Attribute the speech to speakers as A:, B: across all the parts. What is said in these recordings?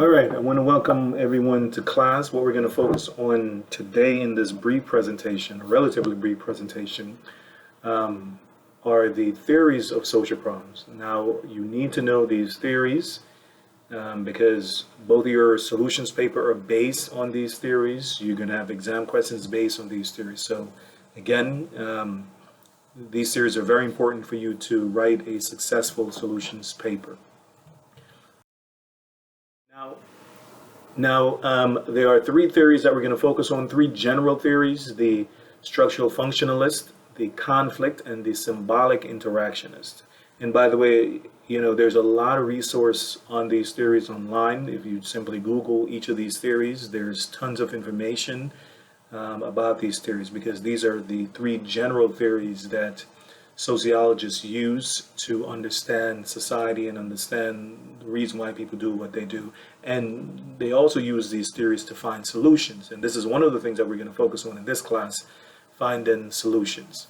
A: All right, I want to welcome everyone to class. What we're going to focus on today in this brief presentation, a relatively brief presentation, are the theories of social problems. Now, you need to know these theories because both of your solutions paper are based on these theories. You're going to have exam questions based on these theories. So, again, these theories are very important for you to write a successful solutions paper. Now, there are three theories that we're going to focus on, three general theories: the structural functionalist, the conflict, and the symbolic interactionist. And by the way, there's a lot of resource on these theories online. If you simply Google each of these theories, there's tons of information about these theories, because these are the three general theories that sociologists use to understand society and understand the reason why people do what they do. And they also use these theories to find solutions. And this is one of the things that we're going to focus on in this class: finding solutions.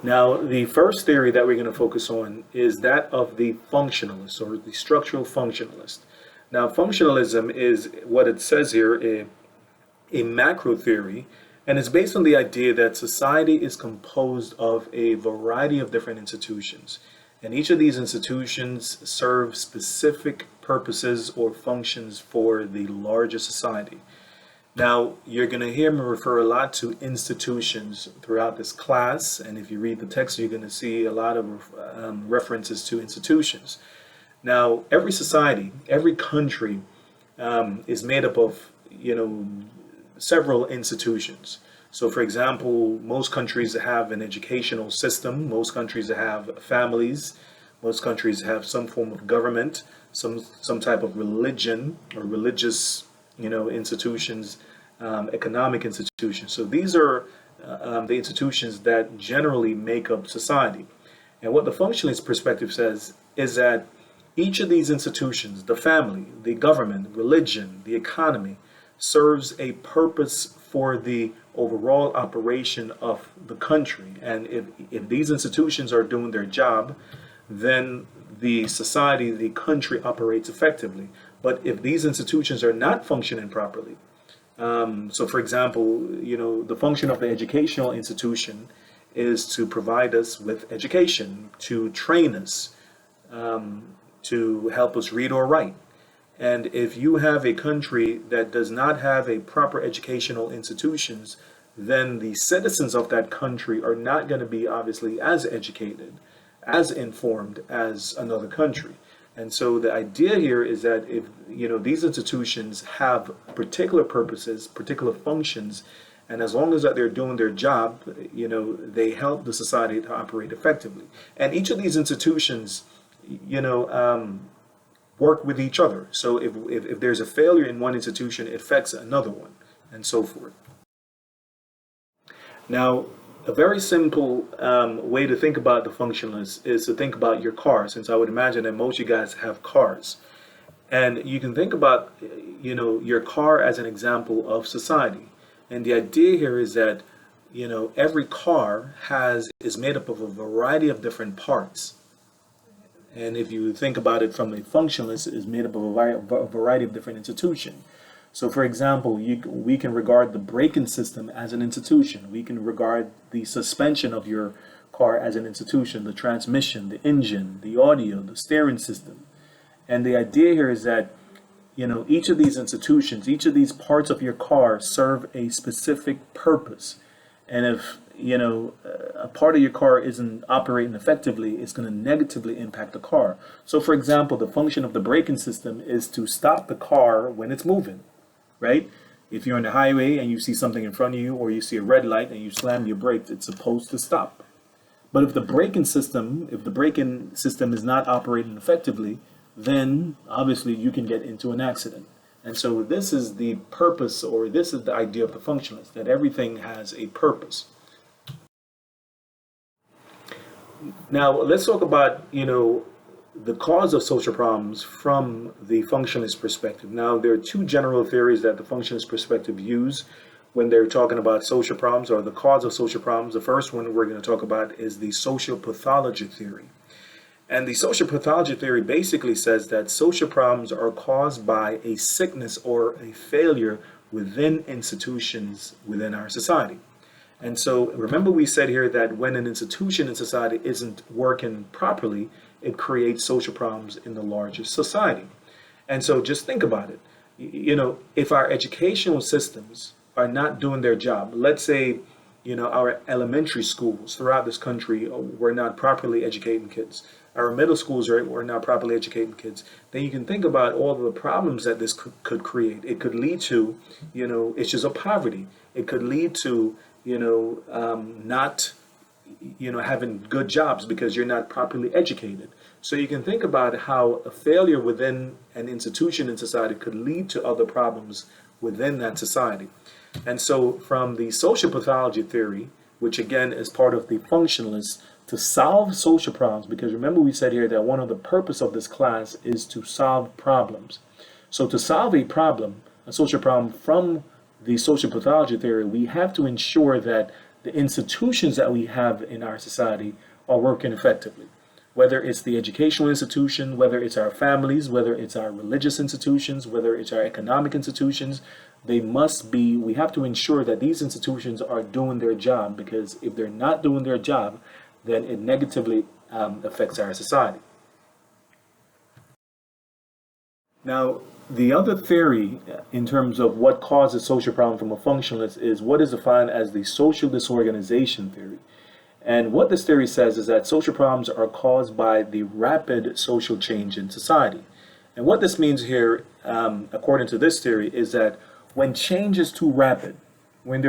A: Now, the first theory that we're going to focus on is that of the functionalist, or the structural functionalist. Now, functionalism is what it says here, a macro theory, and it's based on the idea that society is composed of a variety of different institutions. And each of these institutions serve specific purposes or functions for the larger society. Now, you're going to hear me refer a lot to institutions throughout this class. And if you read the text, you're going to see a lot of references to institutions. Now, every society, every country is made up of, several institutions. So, for example, most countries have an educational system. Most countries have families. Most countries have some form of government, some type of religion or religious, institutions, economic institutions. So these are the institutions that generally make up society. And what the functionalist perspective says is that each of these institutions, the family, the government, religion, the economy, serves a purpose for the overall operation of the country. And if these institutions are doing their job, then the society, the country operates effectively. But if these institutions are not functioning properly, so for example, the function of the educational institution is to provide us with education, to train us, to help us read or write. And if you have a country that does not have a proper educational institutions, then the citizens of that country are not going to be obviously as educated, as informed as another country. And so the idea here is that if these institutions have particular purposes, particular functions, and as long as that they're doing their job, they help the society to operate effectively. And each of these institutions, work with each other. So if there's a failure in one institution, it affects another one, and so forth. Now, a very simple way to think about the functionalist is to think about your car, since I would imagine that most of you guys have cars. And you can think about, your car as an example of society. And the idea here is that, every car is made up of a variety of different parts. And if you think about it from a functionalist, it is made up of a variety of different institutions. So, for example, we can regard the braking system as an institution. We can regard the suspension of your car as an institution, the transmission, the engine, the audio, the steering system. And the idea here is that, each of these institutions, each of these parts of your car serve a specific purpose. And if a part of your car isn't operating effectively, it's going to negatively impact the car. So, for example, the function of the braking system is to stop the car when it's moving, right? If you're on the highway and you see something in front of you, or you see a red light and you slam your brakes, it's supposed to stop. But if the braking system is not operating effectively, then obviously you can get into an accident. And so this is the purpose, or this is the idea of the functionalist, that everything has a purpose. Now, let's talk about, the cause of social problems from the functionalist perspective. Now, there are two general theories that the functionalist perspective use when they're talking about social problems, or the cause of social problems. The first one we're going to talk about is the social pathology theory. And the social pathology theory basically says that social problems are caused by a sickness or a failure within institutions within our society. And so remember we said here that when an institution in society isn't working properly, it creates social problems in the larger society. And so just think about it. If our educational systems are not doing their job, let's say, our elementary schools throughout this country were not properly educating kids. Our middle schools were not properly educating kids. Then you can think about all of the problems that this could create. It could lead to, issues of poverty. It could lead to, not, having good jobs because you're not properly educated. So you can think about how a failure within an institution in society could lead to other problems within that society. And so from the social pathology theory, which again is part of the functionalists, to solve social problems, because remember we said here that one of the purpose of this class is to solve problems. So to solve a problem, a social problem from the social pathology theory, we have to ensure that the institutions that we have in our society are working effectively. Whether it's the educational institution, whether it's our families, whether it's our religious institutions, whether it's our economic institutions, we have to ensure that these institutions are doing their job, because if they're not doing their job, then it negatively affects our society. Now, the other theory in terms of what causes social problem from a functionalist is what is defined as the social disorganization theory. And what this theory says is that social problems are caused by the rapid social change in society. And what this means here, according to this theory, is that when change is too rapid, when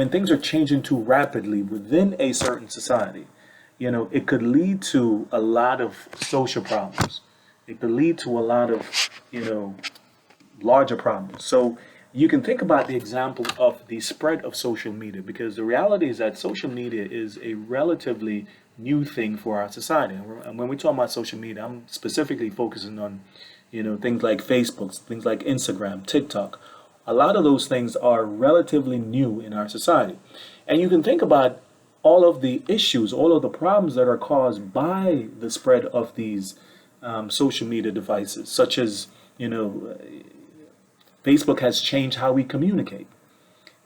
A: things are changing too rapidly within a certain society, it could lead to a lot of social problems. It could lead to a lot of, larger problems. So you can think about the example of the spread of social media, because the reality is that social media is a relatively new thing for our society. And when we talk about social media, I'm specifically focusing on, things like Facebook, things like Instagram, TikTok. A lot of those things are relatively new in our society. And you can think about all of the issues, all of the problems that are caused by the spread of these social media devices, such as, Facebook has changed how we communicate.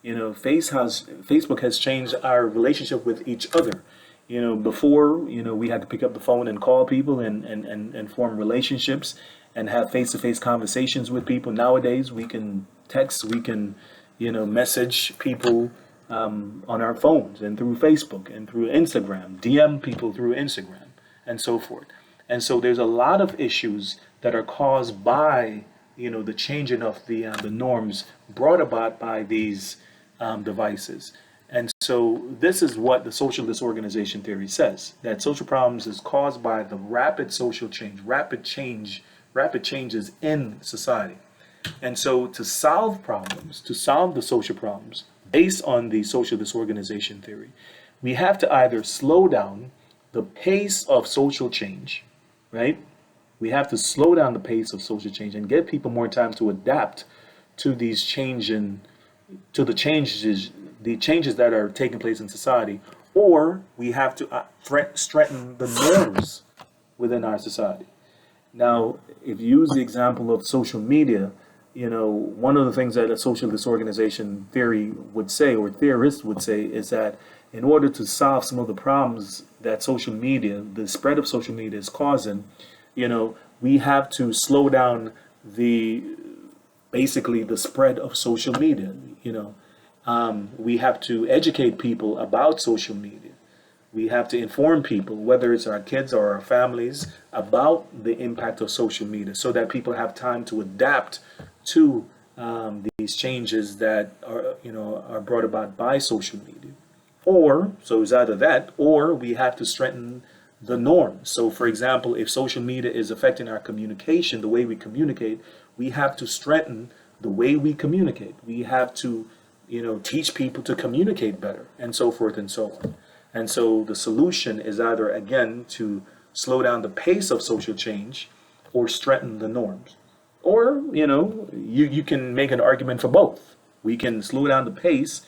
A: Facebook has changed our relationship with each other. Before, we had to pick up the phone and call people and form relationships and have face-to-face conversations with people. Nowadays, we can text, we can, message people on our phones and through Facebook and through Instagram, DM people through Instagram and so forth. And so there's a lot of issues that are caused by, the changing of the norms brought about by these devices. And so this is what the social disorganization theory says, that social problems is caused by the rapid social change, rapid changes in society. And so to solve the social problems based on the social disorganization theory, we have to either slow down the pace of social change, right? We have to slow down the pace of social change and give people more time to adapt to the changes that are taking place in society, or we have to strengthen the norms within our society. Now, if you use the example of social media, one of the things that a social disorganization theory would say, or theorists would say, is that in order to solve some of the problems that the spread of social media is causing, we have to slow down basically the spread of social media. We have to educate people about social media. We have to inform people, whether it's our kids or our families, about the impact of social media, so that people have time to adapt to these changes that are brought about by social media. So it's either that, or we have to strengthen the norms. So for example, if social media is affecting our communication, the way we communicate, we have to strengthen the way we communicate. We have to, teach people to communicate better, and so forth and so on. And so the solution is either, again, to slow down the pace of social change or strengthen the norms. Or, you can make an argument for both. We can slow down the pace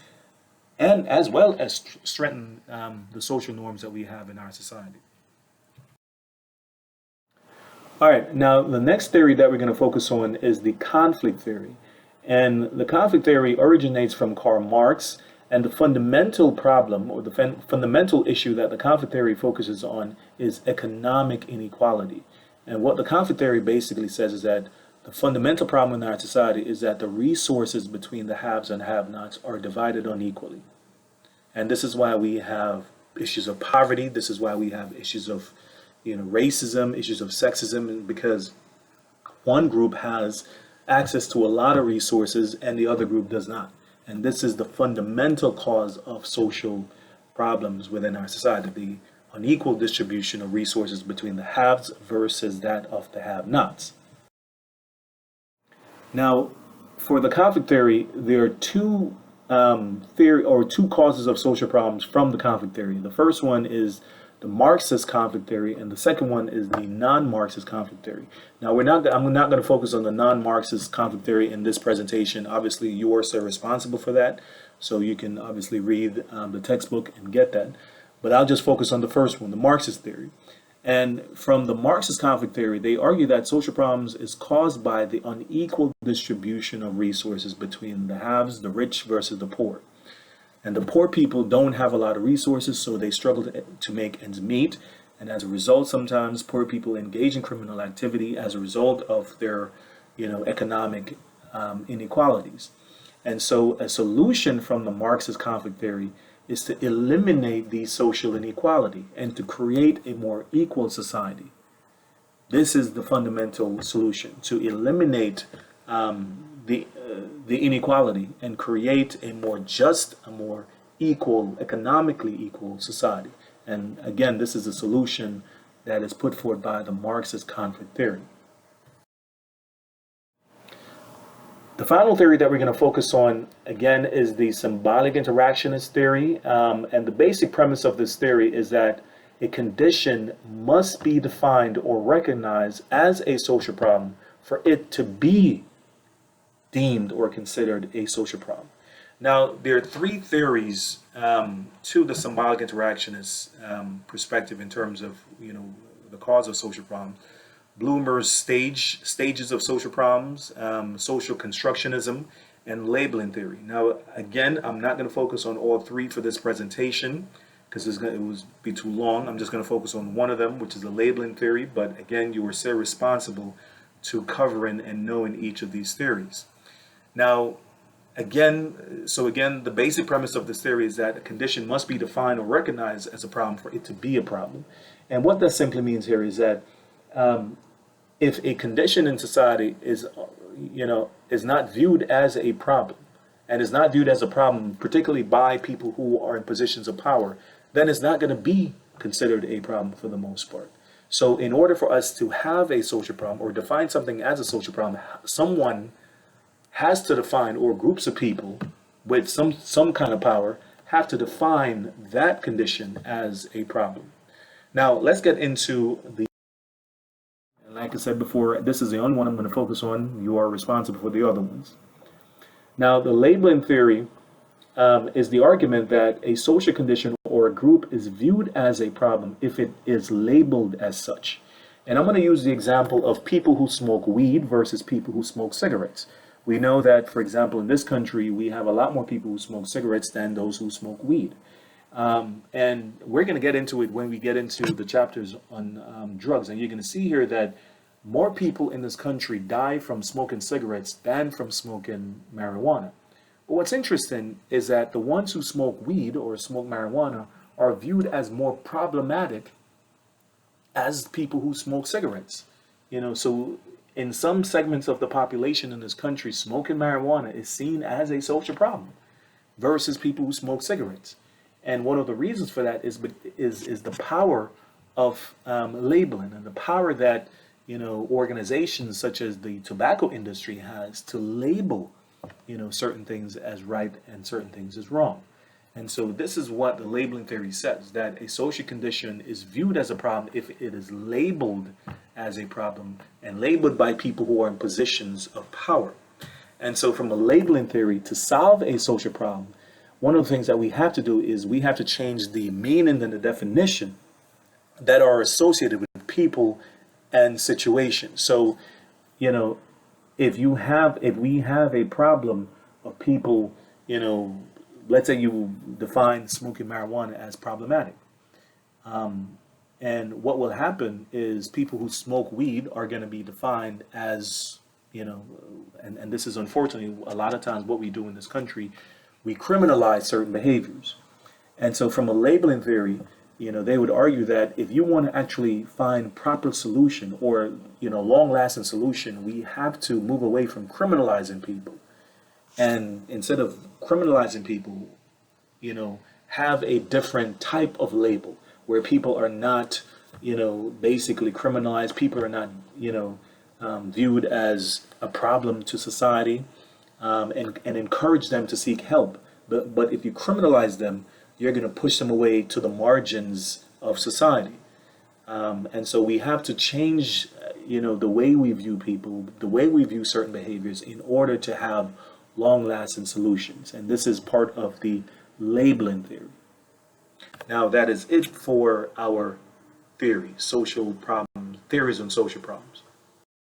A: and as well as strengthen the social norms that we have in our society. All right, now the next theory that we're going to focus on is the conflict theory. And the conflict theory originates from Karl Marx, and the fundamental problem or the fundamental issue that the conflict theory focuses on is economic inequality. And what the conflict theory basically says is that the fundamental problem in our society is that the resources between the haves and have-nots are divided unequally. And this is why we have issues of poverty. This is why we have issues of, racism, issues of sexism, because one group has access to a lot of resources and the other group does not. And this is the fundamental cause of social problems within our society, the unequal distribution of resources between the haves versus that of the have-nots. Now, for the conflict theory, there are two two causes of social problems from the conflict theory. The first one is the Marxist conflict theory, and the second one is the non-Marxist conflict theory. Now, I'm not going to focus on the non-Marxist conflict theory in this presentation. Obviously, you are so responsible for that, so you can obviously read the textbook and get that. But I'll just focus on the first one, the Marxist theory. And from the Marxist conflict theory, they argue that social problems is caused by the unequal distribution of resources between the haves, the rich versus the poor. And the poor people don't have a lot of resources, so they struggle to make ends meet. And as a result, sometimes poor people engage in criminal activity as a result of their, economic inequalities. And so a solution from the Marxist conflict theory is to eliminate the social inequality and to create a more equal society. This is the fundamental solution, to eliminate the inequality and create a more just, a more equal, economically equal society. And again, this is a solution that is put forward by the Marxist conflict theory. The final theory that we're going to focus on, again, is the Symbolic Interactionist theory. And the basic premise of this theory is that a condition must be defined or recognized as a social problem for it to be deemed or considered a social problem. Now, there are three theories to the Symbolic Interactionist perspective in terms of, the cause of social problems. Bloomberg's stages of social problems, social constructionism, and labeling theory. Now, again, I'm not going to focus on all three for this presentation because it would be too long. I'm just going to focus on one of them, which is the labeling theory. But again, you are so responsible to covering and knowing each of these theories. Now, again, the basic premise of this theory is that a condition must be defined or recognized as a problem for it to be a problem. And what that simply means here is that if a condition in society is not viewed as a problem, and is not viewed as a problem, particularly by people who are in positions of power, then it's not going to be considered a problem for the most part. So in order for us to have a social problem or define something as a social problem, someone has to define, or groups of people with some kind of power have to define that condition as a problem. Now, let's get into like I said before, this is the only one I'm going to focus on. You are responsible for the other ones. Now, the labeling theory is the argument that a social condition or a group is viewed as a problem if it is labeled as such. And I'm going to use the example of people who smoke weed versus people who smoke cigarettes. We know that, for example, in this country, we have a lot more people who smoke cigarettes than those who smoke weed. And we're going to get into it when we get into the chapters on drugs. And you're going to see here that more people in this country die from smoking cigarettes than from smoking marijuana. But what's interesting is that the ones who smoke weed or smoke marijuana are viewed as more problematic as people who smoke cigarettes. So in some segments of the population in this country, smoking marijuana is seen as a social problem versus people who smoke cigarettes. And one of the reasons for that is the power of labeling and the power that organizations such as the tobacco industry has to label certain things as right and certain things as wrong. And so this is what the labeling theory says, that a social condition is viewed as a problem if it is labeled as a problem and labeled by people who are in positions of power. And so from a labeling theory, to solve a social problem, one of the things that we have to do is we have to change the meaning and the definition that are associated with people and situation. So, you know, if we have a problem of people, let's say you define smoking marijuana as problematic. And what will happen is people who smoke weed are going to be defined as, and this is unfortunately a lot of times what we do in this country, we criminalize certain behaviors. And so from a labeling theory, they would argue that if you want to actually find proper solution or, long-lasting solution, we have to move away from criminalizing people. And instead of criminalizing people, have a different type of label where people are not, basically criminalized. People are not, viewed as a problem to society, and encourage them to seek help. But if you criminalize them, you're going to push them away to the margins of society. And so we have to change, the way we view people, the way we view certain behaviors in order to have long-lasting solutions. And this is part of the labeling theory. Now, that is it for our theory, social problems, theories on social problems.